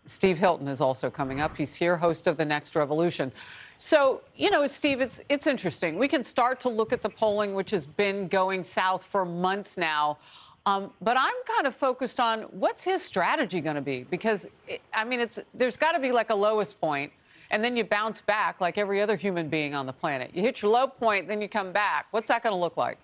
Steve Hilton is also coming up. He's here, host of The Next Revolution. So, Steve, it's interesting. We can start to look at the polling, which has been going south for months now. But I'm kind of focused on what's his strategy going to be? Because, there's got to be like a lowest point, and then you bounce back like every other human being on the planet. You hit your low point, then you come back. What's that going to look like?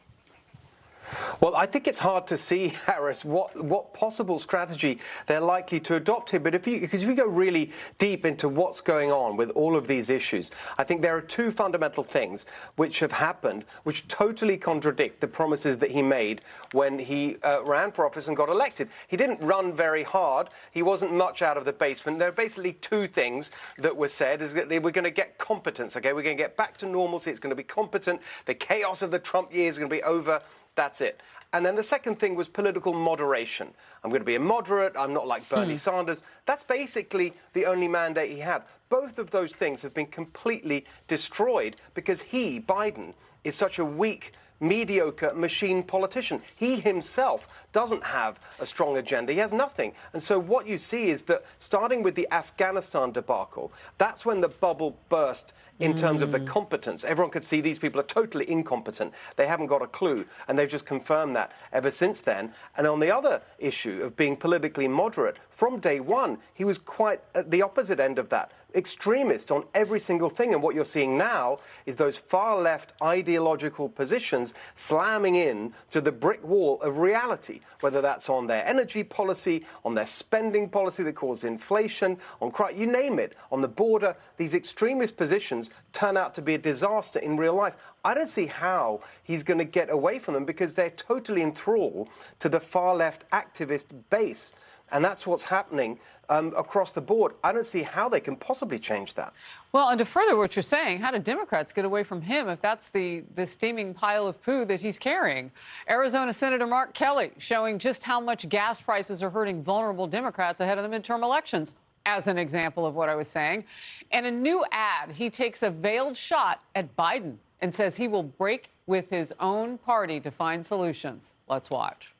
Well, I think it's hard to see, Harris, what possible strategy they're likely to adopt here. But because if you go really deep into what's going on with all of these issues, I think there are two fundamental things which have happened which totally contradict the promises that he made when he ran for office and got elected. He didn't run very hard. He wasn't much out of the basement. There are basically two things that were said, is that they were going to get competence, okay? We're going to get back to normalcy. It's going to be competent. The chaos of the Trump years is going to be over. That's it. And then the second thing was political moderation. I'm going to be a moderate. I'm not like Bernie Sanders. That's basically the only mandate he had. Both of those things have been completely destroyed because he, Biden, is such a weak, mediocre machine politician. He himself doesn't have a strong agenda. He has nothing. And so what you see is that starting with the Afghanistan debacle, that's when the bubble burst in terms of the competence. Everyone could see these people are totally incompetent. They haven't got a clue. And they've just confirmed that ever since then. And on the other issue of being politically moderate, from day one, he was quite at the opposite end of that. Extremist on every single thing. And what you're seeing now is those far left ideological positions slamming in to the brick wall of reality, whether that's on their energy policy, on their spending policy that causes inflation, on crime, you name it, on the border. These extremist positions turn out to be a disaster in real life. I don't see how he's going to get away from them because they're totally enthralled to the far left activist base. And that's what's happening across the board. I don't see how they can possibly change that. Well, and to further what you're saying, how do Democrats get away from him if that's the steaming pile of poo that he's carrying? Arizona Senator Mark Kelly showing just how much gas prices are hurting vulnerable Democrats ahead of the midterm elections, as an example of what I was saying. And a new ad, he takes a veiled shot at Biden and says he will break with his own party to find solutions. Let's watch.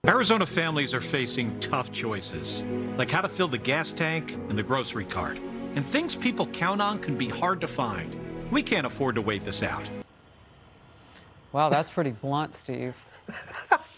Arizona families are facing tough choices, like how to fill the gas tank and the grocery cart. And things people count on can be hard to find. We can't afford to wait this out. Wow, that's pretty blunt, Steve.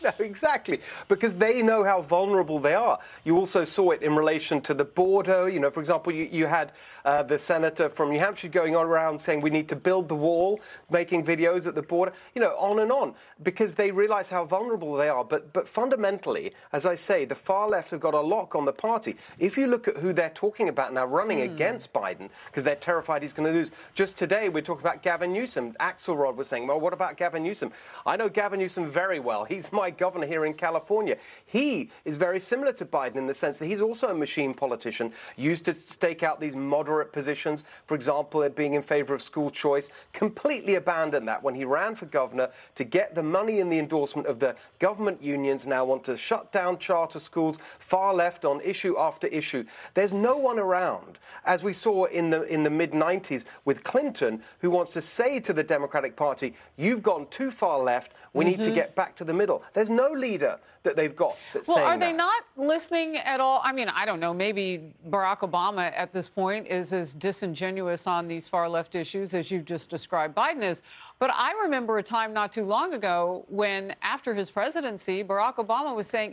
No, exactly, because they know how vulnerable they are. You also saw it in relation to the border. For example, you had the senator from New Hampshire going on around saying we need to build the wall, making videos at the border, on and on, because they realize how vulnerable they are. But fundamentally, as I say, the far left have got a lock on the party. If you look at who they're talking about now running against Biden, because they're terrified he's going to lose. Just today, we're talking about Gavin Newsom. Axelrod was saying, well, what about Gavin Newsom? I know Gavin Newsom very well. He's my governor here in California. He is very similar to Biden in the sense that he's also a machine politician, used to stake out these moderate positions, for example, being in favor of school choice, completely abandoned that when he ran for governor to get the money and the endorsement of the government unions, now want to shut down charter schools, far left on issue after issue. There's no one around, as we saw in the mid-90s with Clinton, who wants to say to the Democratic Party, you've gone too far left, we need to get back to the middle. There's no leader that they've got that's saying that. Well, are they not listening at all? I mean, I don't know. Maybe Barack Obama at this point is as disingenuous on these far left issues as you've just described Biden is. But I remember a time not too long ago when, after his presidency, Barack Obama was saying,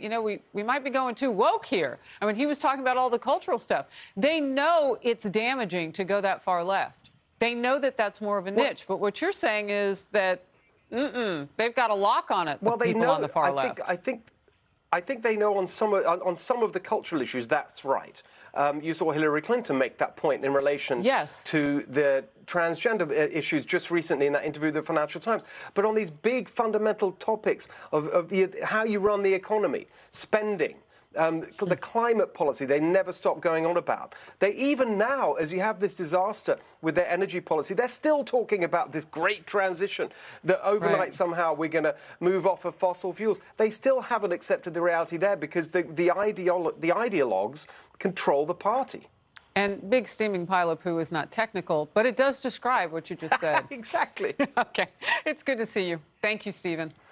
we might be going too woke here. I mean, he was talking about all the cultural stuff. They know it's damaging to go that far left. They know that that's more of a niche. But what you're saying is that they've got a lock on it. Well, they people know. On the far left. I think they know on some of the cultural issues. That's right. You saw Hillary Clinton make that point in relation to the transgender issues just recently in that interview with the Financial Times. But on these big fundamental topics of how you run the economy, spending, the climate policy they never stop going on about. They even now, as you have this disaster with their energy policy, they're still talking about this great transition that overnight somehow we're going to move off of fossil fuels. They still haven't accepted the reality there because the ideologues control the party. And big steaming pile of poo is not technical, but it does describe what you just said. Exactly. Okay. It's good to see you. Thank you, Stephen.